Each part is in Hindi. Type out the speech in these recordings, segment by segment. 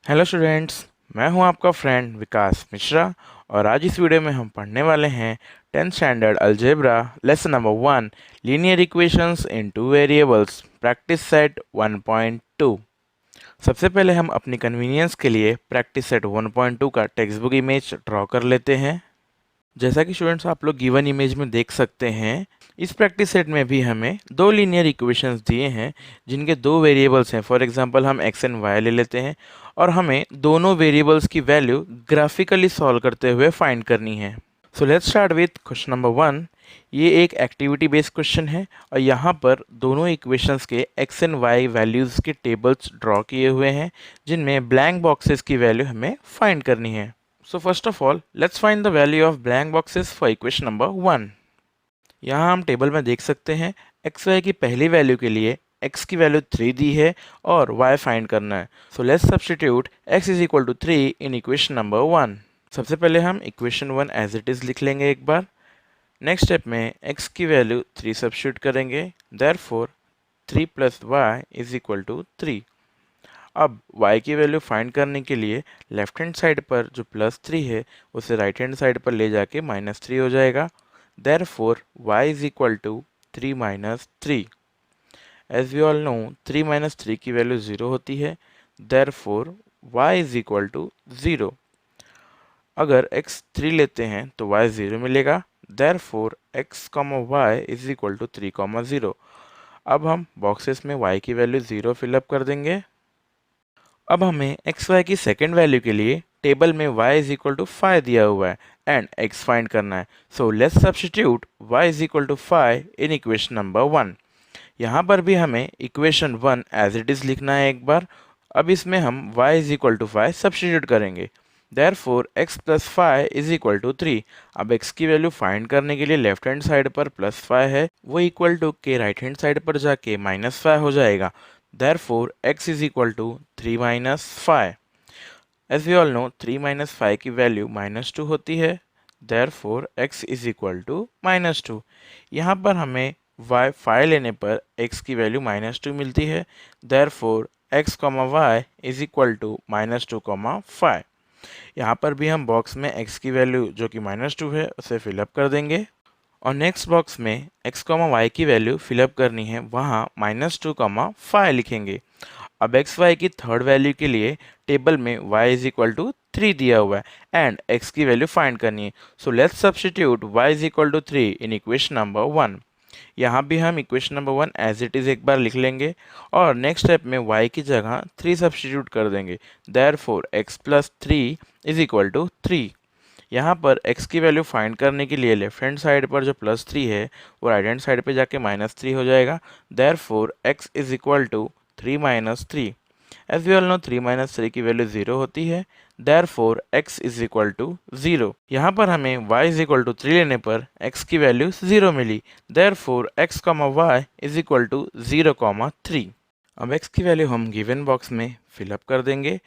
हेलो स्टूडेंट्स, मैं हूं आपका फ्रेंड विकास मिश्रा। और आज इस वीडियो में हम पढ़ने वाले हैं 10th standard algebra lesson number 1 linear equations इन टू वेरिएबल्स प्रैक्टिस सेट 1.2। सबसे पहले हम अपनी कन्वीनियंस के लिए प्रैक्टिस सेट 1.2 का टेक्स्ट बुक इमेज ड्रॉ कर लेते हैं। जैसा कि स्टूडेंट्स आप लोग गिवन इमेज में देख सकते हैं, इस प्रैक्टिस सेट में भी हमें दो लीनियर इक्वेशंस दिए हैं जिनके दो वेरिएबल्स हैं। फॉर एग्जांपल हम एक्स एंड वाई ले लेते हैं और हमें दोनों वेरिएबल्स की वैल्यू ग्राफिकली सॉल्व करते हुए फाइंड करनी है। So let's start with question number 1। ये एक एक्टिविटी बेस्ड क्वेश्चन है और यहाँ पर दोनों इक्वेशंस के एक्स एंड वाई वैल्यूज़ के टेबल्स ड्रॉ किए हुए हैं जिनमें ब्लैंक बॉक्सेस की वैल्यू हमें फाइंड करनी है। So first of all, let's find the value of blank boxes for equation number 1. यहाँ हम टेबल में देख सकते हैं एक्स वाई की पहली वैल्यू के लिए x की वैल्यू 3 दी है और y फाइंड करना है। So let's substitute x is equal to 3 in equation number 1। सबसे पहले हम इक्वेशन 1 एज इट इज़ लिख लेंगे एक बार। नेक्स्ट स्टेप में x की वैल्यू 3 सब्स्टिट्यूट करेंगे, therefore 3 plus y is equal to 3। अब y की वैल्यू फाइंड करने के लिए लेफ्ट हैंड साइड पर जो +3 है उसे राइट हैंड साइड पर ले जाके -3 हो जाएगा। Therefore y is equal to 3 minus 3। As we all know 3 minus 3 की वैल्यू 0 होती है। Therefore y is equal to 0। अगर x 3 लेते हैं तो y 0 मिलेगा। Therefore x, y is equal to 3, 0। अब हम बॉक्सेस में y की वैल्यू 0 फिलअप कर देंगे। अब हमें एक्स वाई की सेकेंड वैल्यू के लिए टेबल में y इज इक्वल टू 5 दिया हुआ है एंड x फाइंड करना है। So let's substitute y is equal to 5 in equation number 1। यहाँ पर भी हमें इक्वेशन 1 एज इट इज़ लिखना है एक बार। अब इसमें हम y is equal to 5 substitute करेंगे। Therefore x plus 5 is equal to 3। अब x की वैल्यू फाइंड करने के लिए लेफ्ट हैंड साइड पर +5 है, वो इक्वल टू के राइट हैंड साइड पर जाके -5 हो जाएगा। Therefore, x is equal to 3 minus 5. As we all know, 3 minus 5 की वैल्यू -2 होती है। Therefore, x is equal to -2. यहाँ पर हमें y 5 लेने पर x की वैल्यू -2 मिलती है। Therefore, x, y is equal to -2, 5. यहाँ पर भी हम बॉक्स में x की वैल्यू जो कि -2 है उसे फिलअप कर देंगे और नेक्स्ट बॉक्स में x, y की वैल्यू फिलअप करनी है, वहाँ -2, 5 लिखेंगे। अब x, y की थर्ड वैल्यू के लिए टेबल में y इज इक्वल टू 3 दिया हुआ है एंड x की वैल्यू फाइंड करनी है। So let's substitute y is equal to 3 in equation number 1। यहाँ भी हम equation number 1 as it is एक बार लिख लेंगे और नेक्स्ट स्टेप में y की जगह 3 सब्स्टिट्यूट कर देंगे। Therefore x plus 3 is equal to 3। यहाँ पर x की वैल्यू फाइंड करने के लिए लेफ्ट हैंड साइड पर जो +3 है वो राइट हैंड साइड पे जाके -3 हो जाएगा। Therefore x is equal to 3 minus 3। As we all know 3 minus 3 की वैल्यू 0 होती है। Therefore x is equal to 0। यहाँ पर हमें y इज इक्वल टू 3 लेने पर x की वैल्यू 0 मिली। Therefore x, y is equal to 0, 3। अब x की वैल्यू हम गिवन बॉक्स में फिलअप कर देंगे।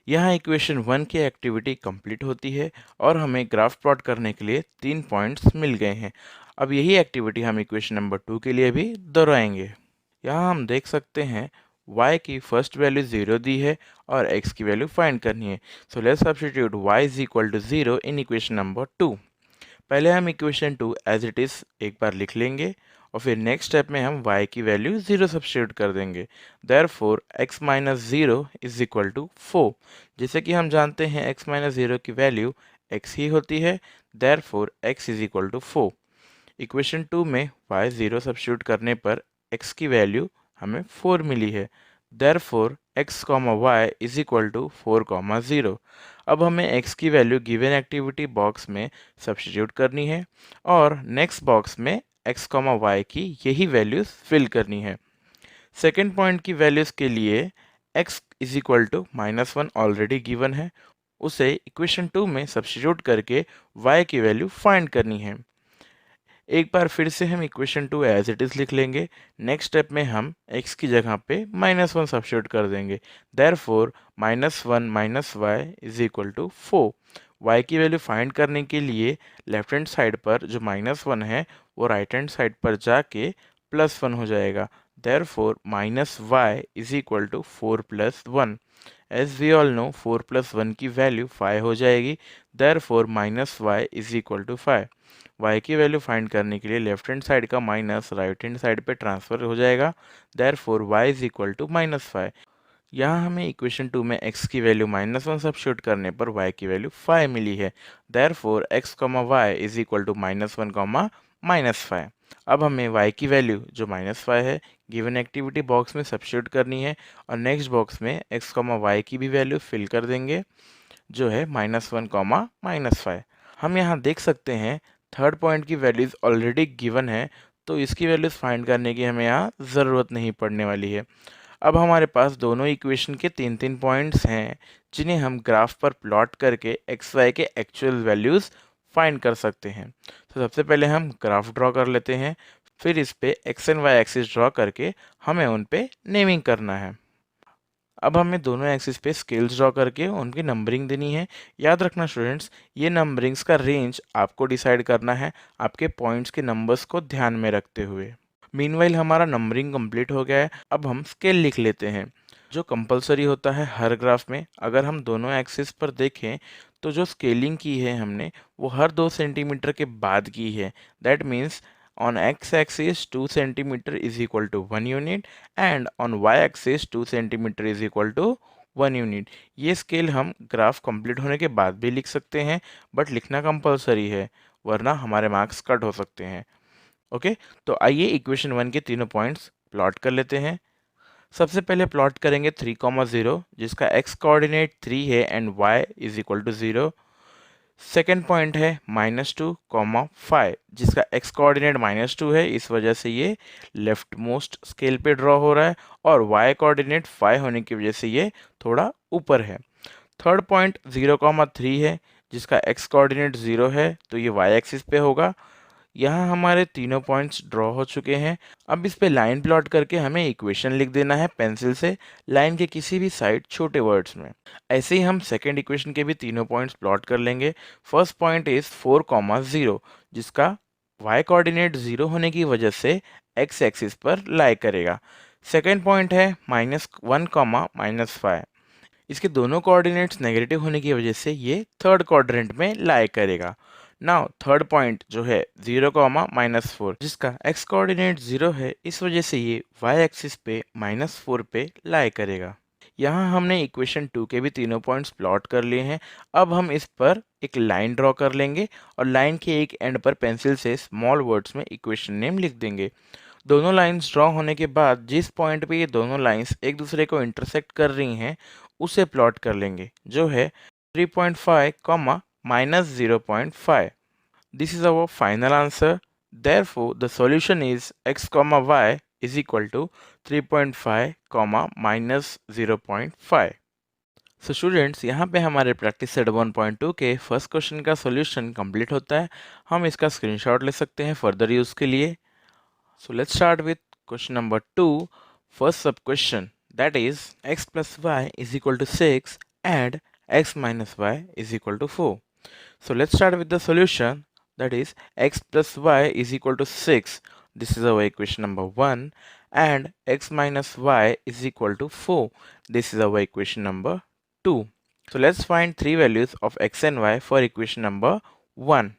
यहाँ इक्वेशन 1 की एक्टिविटी कंप्लीट होती है और हमें ग्राफ प्लॉट करने के लिए 3 पॉइंट्स मिल गए हैं। अब यही एक्टिविटी हम इक्वेशन नंबर 2 के लिए भी दोहराएंगे। यहाँ हम देख सकते हैं y की फर्स्ट वैल्यू 0 दी है और x की वैल्यू फाइंड करनी है। So let's substitute y is equal to 0 in equation number 2। पहले हम इक्वेशन 2 एज इट इज़ एक बार लिख लेंगे और फिर नेक्स्ट स्टेप में हम y की वैल्यू 0 सब्स्टिट्यूट कर देंगे। Therefore x minus 0 is equal to 4। जैसे कि हम जानते हैं x माइनस 0 की वैल्यू x ही होती है। Therefore x is equal to 4। Equation 2 में y 0 सब्स्टिट्यूट करने पर x की वैल्यू हमें 4 मिली है। Therefore x, y is equal to 4, 0। अब हमें x की वैल्यू गिवन एक्टिविटी बॉक्स में सब्स्टिट्यूट करनी है और नेक्स्ट बॉक्स में x, y की यही वैल्यूज़ फिल करनी है। सेकेंड पॉइंट की वैल्यूज़ के लिए x is equal to -1 already given है, उसे इक्वेशन 2 में सब्स्टिट्यूट करके y की वैल्यू फाइंड करनी है। एक बार फिर से हम इक्वेशन 2 एज इट इज़ लिख लेंगे। नेक्स्ट स्टेप में हम x की जगह पे -1 सब्स्टिट्यूट कर देंगे। Therefore -1 minus y is equal to 4। y की वैल्यू फाइंड करने के लिए लेफ्ट हैंड साइड पर जो -1 है वो राइट हैंड साइड पर जाके +1 हो जाएगा। Therefore -y is equal to 4 + 1। As we all know 4 + 1 की वैल्यू 5 हो जाएगी, therefore -y is equal to 5। y की वैल्यू फाइंड करने के लिए लेफ्ट हैंड साइड का माइनस राइट हैंड साइड पे ट्रांसफर हो जाएगा, therefore y is equal to -5। यहाँ हमें इक्वेशन 2 में x की वैल्यू -1 सब्स्टिट्यूट करने पर y की वैल्यू 5 मिली है, therefore x, y is equal to -1, -5। अब हमें y की वैल्यू जो -5 है गिवन एक्टिविटी बॉक्स में सब्स्टिट्यूट करनी है और नेक्स्ट बॉक्स में x, y की भी वैल्यू फिल कर देंगे जो है -1, -5। हम यहाँ देख सकते हैं थर्ड पॉइंट की वैल्यूज़ ऑलरेडी गिवन है, तो इसकी वैल्यूज़ फाइंड करने की हमें यहाँ ज़रूरत नहीं पड़ने वाली है। अब हमारे पास दोनों इक्वेशन के 3 पॉइंट्स हैं जिन्हें हम ग्राफ पर प्लॉट करके एक्स वाई के एक्चुअल वैल्यूज़ फाइंड कर सकते हैं। तो सबसे पहले हम ग्राफ ड्रॉ कर लेते हैं, फिर इस पे x and y axis draw करके हमें उन पे नेमिंग करना है। अब हमें दोनों एक्सिस पे स्केल्स ड्रॉ करके उनकी नंबरिंग देनी है। याद रखना स्टूडेंट्स, ये नंबरिंग्स का रेंज आपको डिसाइड करना है आपके पॉइंट्स के नंबर्स को ध्यान में रखते हुए। मीनवाइल हमारा नंबरिंग कंप्लीट हो गया है, अब हम स्केल लिख लेते हैं जो कंपलसरी होता है हर ग्राफ में। अगर हम दोनों एक्सिस पर देखें तो जो स्केलिंग की है हमने वो हर 2 सेंटीमीटर के बाद की है। That means on x-axis 2 centimeter is equal to 1 unit and on y-axis 2 centimeter is equal to 1 unit। ये स्केल हम ग्राफ कंप्लीट होने के बाद भी लिख सकते हैं, बट लिखना कंपलसरी है वरना हमारे मार्क्स कट हो सकते हैं। ओके, तो आइए इक्वेशन 1 के तीनों पॉइंट्स प्लॉट कर लेते हैं। सबसे पहले प्लॉट करेंगे 3,0 जिसका x कोऑर्डिनेट 3 है and y is equal to 0। Second point है -2,5 जिसका x कोऑर्डिनेट -2 है, इस वजह से ये लेफ्ट मोस्ट स्केल पे ड्रॉ हो रहा है और y कोऑर्डिनेट 5 होने की वजह से ये थोड़ा ऊपर है। थर्ड पॉइंट 0,3 है जिसका x कोऑर्डिनेट 0 है, तो ये y एक्सिस पे होगा। यहाँ हमारे तीनों पॉइंट्स ड्रॉ हो चुके हैं। अब इस पे लाइन प्लॉट करके हमें इक्वेशन लिख देना है पेंसिल से लाइन के किसी भी साइड छोटे वर्ड्स में। ऐसे ही हम सेकेंड इक्वेशन के भी तीनों पॉइंट्स प्लॉट कर लेंगे। फर्स्ट पॉइंट इज 4,0 जिसका y कोऑर्डिनेट 0 होने की वजह से x एक्सिस पर लाई करेगा। सेकेंड पॉइंट है -1, -5, इसके दोनों कोऑर्डिनेट्स नेगेटिव होने की वजह से ये थर्ड क्वाड्रेंट में लाई करेगा। नाउ थर्ड पॉइंट जो है 0, -4 जिसका x कोऑर्डिनेट 0 है, इस वजह से ये y एक्सिस पे -4 पे लाई करेगा। यहाँ हमने इक्वेशन 2 के भी तीनों पॉइंट्स प्लॉट कर लिए हैं। अब हम इस पर एक लाइन ड्रॉ कर लेंगे और लाइन के एक एंड पर पेंसिल से स्मॉल वर्ड्स में इक्वेशन नेम लिख देंगे। दोनों लाइंस ड्रॉ होने के बाद जिस पॉइंट पे ये दोनों लाइंस एक दूसरे को इंटरसेक्ट कर रही हैं उसे प्लॉट कर लेंगे जो है 3.5, -0.5। This is our final answer. Therefore, the solution is x, y is equal to 3.5, -0.5। So students, यहाँ पे हमारे प्रैक्टिस सेट 1.2 के फर्स्ट क्वेश्चन का सॉल्यूशन कंप्लीट होता है। हम इसका स्क्रीनशॉट ले सकते हैं फर्दर यूज़ के लिए। So let's start with question number 2, first sub question, that is x plus y is equal to 6 and x minus y is equal to 4. So let's start with the solution, that is x plus y is equal to 6. This is our equation number 1 and x minus y is equal to 4. This is our equation number 2. So let's find three values of x and y for equation number 1.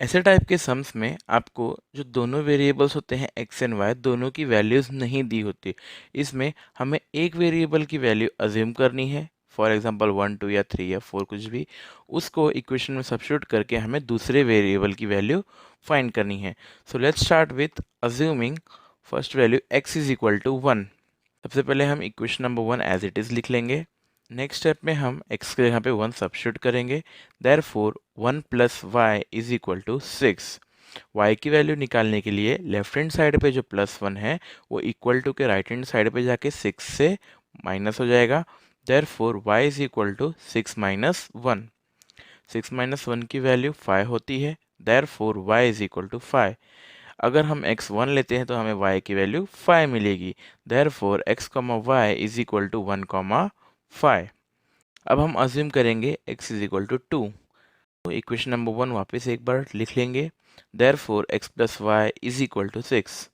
ऐसे टाइप के सम्स में आपको जो दोनों वेरिएबल्स होते हैं एक्स एंड वाई, दोनों की वैल्यूज़ नहीं दी होती। इसमें हमें एक वेरिएबल की वैल्यू अज्यूम करनी है, फॉर एग्जांपल 1, 2 या 3 या 4 कुछ भी, उसको इक्वेशन में सब्स्टिट्यूट करके हमें दूसरे वेरिएबल की वैल्यू फाइंड करनी है। So let's start with assuming first value x is equal to 1। सबसे पहले हम equation number 1 as it is लिख लेंगे। नेक्स्ट स्टेप में हम x के यहाँ पे 1 सब्स्टिट्यूट करेंगे, therefore 1 + y is equal to 6। y की वैल्यू निकालने के लिए लेफ्ट हैंड साइड पे जो +1 है वो इक्वल टू के राइट हैंड साइड पे जाके 6 से माइनस हो जाएगा, therefore y is equal to 6 - 1। 6 - 1 की वैल्यू 5 होती है, therefore y is equal to 5। अगर हम x 1 लेते हैं तो हमें y की वैल्यू 5 मिलेगी, therefore x, y is equal to 1, 5। अब हम अज्यूम करेंगे x इज इक्वल टू 2। तो इक्वेशन नंबर 1 वापस एक बार लिख लेंगे, therefore x + y is equal to 6।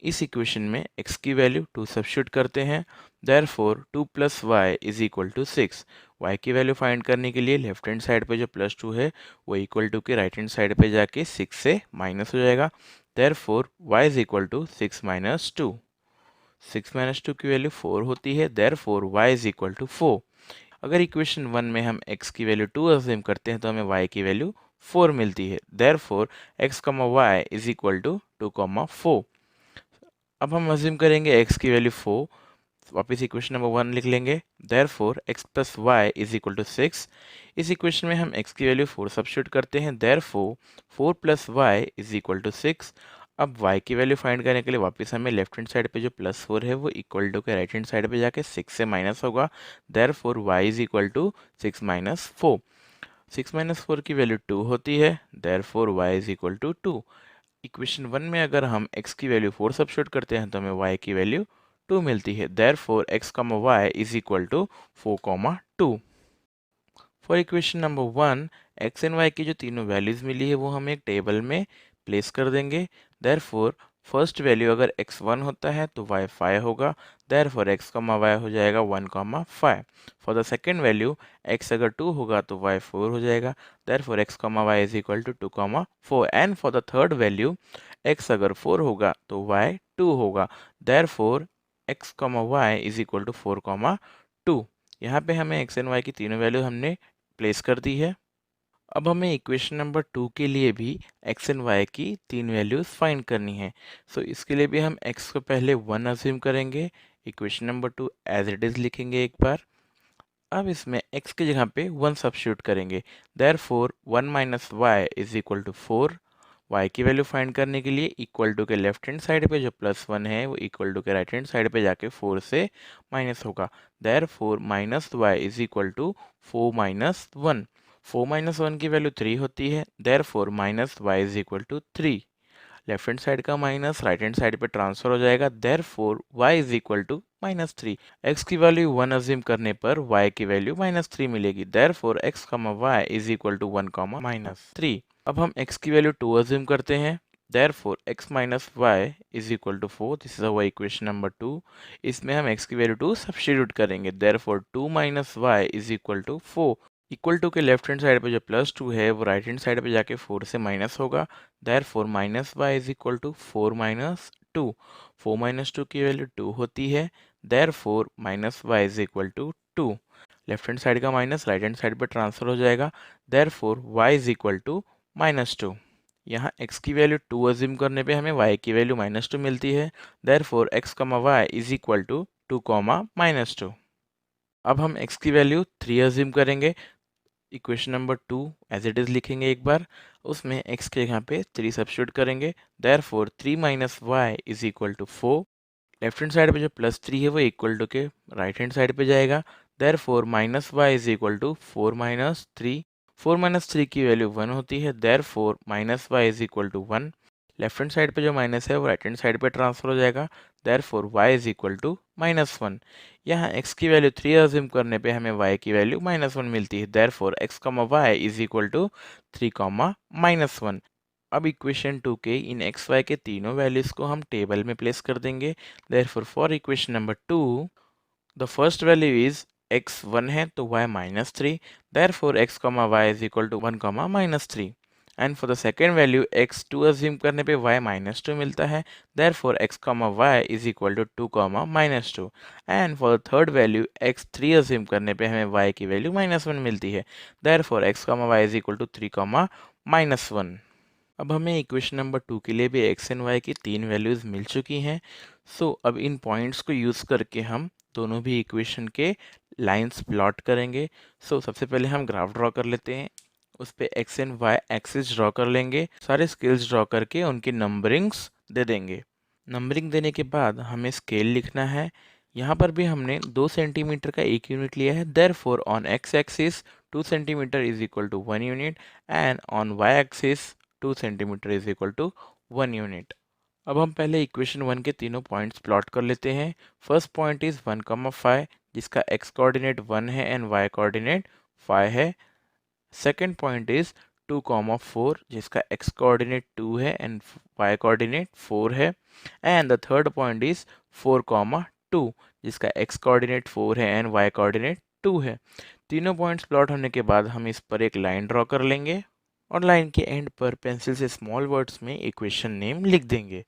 इस इक्वेशन में x की वैल्यू 2 सब्स्टिट्यूट करते हैं, देयरफॉर 2 + y = 6। y की वैल्यू फाइंड करने के लिए लेफ्ट हैंड साइड पे जो +2 है वो इक्वल टू के राइट हैंड साइड पे जाके 6 से माइनस हो जाएगा, देयरफॉर y = 6 - 2। 6 - 2 की वैल्यू 4 होती है, देयरफॉर y = 4। अगर इक्वेशन 1 में हम x की वैल्यू 2 अज्यूम करते हैं तो हमें y की वैल्यू 4 मिलती है, देयरफॉर x, y = 2, 4। अब हम अज्यूम करेंगे x की वैल्यू 4, वापस इक्वेशन नंबर 1 लिख लेंगे, देयरफॉर x + y = 6। इस इक्वेशन में हम x की वैल्यू 4 सब्स्टिट्यूट करते हैं, देयरफॉर 4 + y = 6। अब y की वैल्यू फाइंड करने के लिए वापस हमें लेफ्ट हैंड साइड पे जो +4 है वो इक्वल टू के राइट हैंड साइड पे जाके 6 से माइनस होगा, देयरफॉर y = 6 - 4। 6 - 4 की वैल्यू 2 होती है, देयरफॉर y = 2। इक्वेशन 1 में अगर हम x की वैल्यू 4 सब्स्टिट्यूट करते हैं तो हमें y की वैल्यू 2 मिलती है, therefore x, y = 4, 2। For equation number 1, x and y की जो तीनों वैल्यूज़ मिली है वो हम एक टेबल में प्लेस कर देंगे, देयरफॉर फर्स्ट वैल्यू अगर x 1 होता है तो y 5 होगा, देयरफॉर x, y हो जाएगा 1, 5। For the second value x अगर 2 होगा तो y 4 हो जाएगा, therefore x, y = 2, 4। And for the third value x अगर 4 होगा तो y 2 होगा, देयरफॉर x, y = 4, 2। यहाँ पे हमें x एंड y की तीनों वैल्यू हमने प्लेस कर दी है। अब हमें इक्वेशन नंबर 2 के लिए भी x एंड y की तीन वैल्यूज़ फाइंड करनी है। सो इसके लिए भी हम x को पहले 1 अज्यूम करेंगे, equation number 2 as it is लिखेंगे एक बार। अब इसमें x की जगह पे 1 सब्स्टिट्यूट करेंगे, देयरफॉर 1 - y = 4। y की वैल्यू फाइंड करने के लिए इक्वल टू के लेफ्ट हैंड साइड पे जो +1 है वो इक्वल टू के राइट हैंड साइड पे जाके 4 से माइनस होगा, देयरफॉर -y = 4 - 1। 4 - 1 की वैल्यू 3 होती है, therefore -y = 3। Left hand side का माइनस राइट हैंड साइड पे ट्रांसफर हो जाएगा, देयरफॉर y = -3। x की वैल्यू 1 अज्यूम करने पर y की वैल्यू -3 मिलेगी, देयरफॉर x, y = 1, -3। अब हम x की वैल्यू 2 अज्यूम करते हैं, therefore x - y = 4। This is our equation number 2। इसमें हम x की वैल्यू 2 सब्स्टिट्यूट करेंगे, देयरफॉर 2 - y = 4। इक्वल टू के लेफ्ट हैंड साइड पे जो +2 है वो राइट हैंड साइड पे जाके 4 से माइनस होगा, देयरफॉर -y = 4 - 2। 4 - 2 की वैल्यू 2 होती है, therefore -y = 2। Left hand side का माइनस राइट हैंड साइड पे ट्रांसफर हो जाएगा, देयरफॉर y = -2। यहाँ x की वैल्यू 2 अज्यूम करने पे हमें y की वैल्यू -2 मिलती है, देयरफॉर x, y = 2, -2। अब हम x की वैल्यू 3 अज्यूम करेंगे, equation number 2 as it is लिखेंगे एक बार, उसमें x के यहाँ पे 3 सब्स्टिट्यूट करेंगे, therefore 3 - y = 4। Left hand side पे जो +3 है वो इक्वल टू के राइट हैंड साइड पे जाएगा, देयरफॉर -y = 4 - 3। 4 - 3 की वैल्यू 1 होती है, therefore -y = 1। Left hand side पे जो माइनस है वो राइट हैंड साइड पे ट्रांसफर हो जाएगा, देयरफॉर y = -1। यहाँ x की वैल्यू 3 अज्यूम करने पे हमें y की वैल्यू -1 मिलती है, देयरफॉर x, y = 3, -1। अब इक्वेशन 2 के इन एक्स वाई के तीनों वैल्यूज़ को हम टेबल में प्लेस कर देंगे, therefore for equation number 2 the first value is x 1 है तो y -3, therefore x, y = 1, -3। And for the second value x 2 assume करने पे y -2 मिलता है, therefore x, y = 2, -2। And for the third value x 3 assume करने पे हमें y की वैल्यू -1 मिलती है, देयरफॉर x, y = 3, -1। अब हमें इक्वेशन नंबर 2 के लिए भी x एंड y की तीन वैल्यूज़ मिल चुकी हैं। सो अब इन पॉइंट्स को यूज़ करके हम दोनों भी इक्वेशन के लाइंस प्लॉट करेंगे। सो सबसे पहले हम ग्राफ ड्रॉ कर लेते हैं, उस पे x and y axis draw कर लेंगे, सारे स्केल्स ड्रॉ करके उनकी नंबरिंग्स दे देंगे। नंबरिंग देने के बाद हमें स्केल लिखना है। यहाँ पर भी हमने 2 सेंटीमीटर का एक यूनिट लिया है, therefore on x axis 2 centimetre is equal to 1 unit and on y axis 2 centimetre is equal to 1 unit. अब हम पहले इक्वेशन 1 के तीनों पॉइंट्स प्लॉट कर लेते हैं। फर्स्ट पॉइंट इज़ 1, 5 जिसका x कोऑर्डिनेट 1 है एंड y कोऑर्डिनेट 5 है। सेकेंड पॉइंट इज़ 2,4 जिसका x कोऑर्डिनेट 2 है एंड y कोऑर्डिनेट 4 है, and the third point is 4,2 जिसका x कोऑर्डिनेट 4 है एंड y कोऑर्डिनेट 2 है। तीनों पॉइंट्स प्लॉट होने के बाद हम इस पर एक लाइन ड्रॉ कर लेंगे और लाइन के एंड पर पेंसिल से स्मॉल वर्ड्स में इक्वेशन नेम लिख देंगे।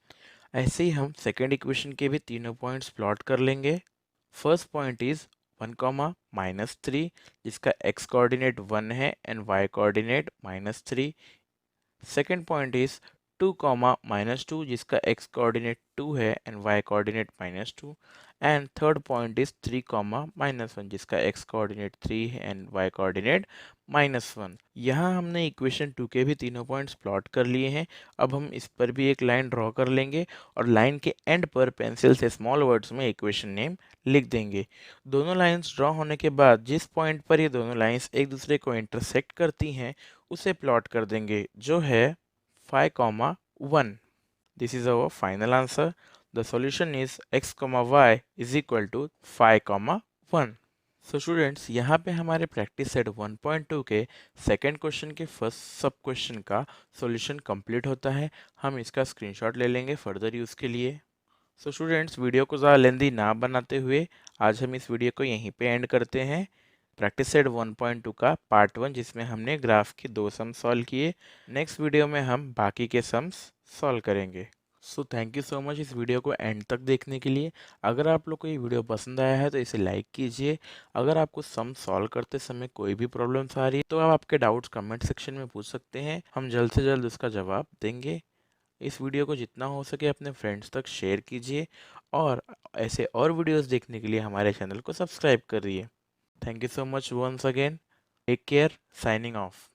ऐसे ही हम सेकेंड इक्वेशन के भी तीनों पॉइंट्स प्लॉट कर लेंगे। फर्स्ट पॉइंट इज 1,-3 जिसका x कोऑर्डिनेट 1 है and y coordinate -3। Second point is 2,-2 जिसका x कोऑर्डिनेट 2 है and y coordinate -2। And third point is 3,-1 जिसका x कोऑर्डिनेट 3 है एंड y कोऑर्डिनेट -1। यहाँ हमने इक्वेशन 2 के भी तीनों पॉइंट्स प्लॉट कर लिए हैं। अब हम इस पर भी एक लाइन ड्रॉ कर लेंगे और लाइन के एंड पर पेंसिल से स्मॉल वर्ड्स में इक्वेशन नेम लिख देंगे। दोनों लाइंस ड्रॉ होने के बाद जिस पॉइंट पर ये दोनों लाइंस एक दूसरे को इंटरसेक्ट करती हैं उसे प्लॉट कर देंगे, जो है 5,1। This is our final answer. The solution is x, y is equal to 5,1. So students, यहाँ पे हमारे प्रैक्टिस सेट 1.2 के सेकेंड क्वेश्चन के फर्स्ट सब क्वेश्चन का सॉल्यूशन कंप्लीट होता है। हम इसका स्क्रीनशॉट ले लेंगे फर्दर यूज़ के लिए। सो स्टूडेंट्स, वीडियो को ज़्यादा लेंदी ना बनाते हुए आज हम इस वीडियो को यहीं पे एंड करते हैं। प्रैक्टिस सेट 1.2 का पार्ट 1 जिसमें हमने ग्राफ के 2 सम्स सॉल्व किए। नेक्स्ट वीडियो में हम बाकी के सम्स सॉल्व करेंगे। So thank you so much इस वीडियो को एंड तक देखने के लिए। अगर आप लोग को ये वीडियो पसंद आया है तो इसे लाइक कीजिए। अगर आपको सम सॉल्व करते समय कोई भी प्रॉब्लम्स आ रही है तो आप आपके डाउट्स कमेंट सेक्शन में पूछ सकते हैं, हम जल्द से जल्द उसका जवाब देंगे। इस वीडियो को जितना हो सके अपने फ्रेंड्स तक शेयर कीजिए और ऐसे और वीडियोस देखने के लिए हमारे चैनल को सब्सक्राइब करिए। Thank you so much once again. Take care. Signing of.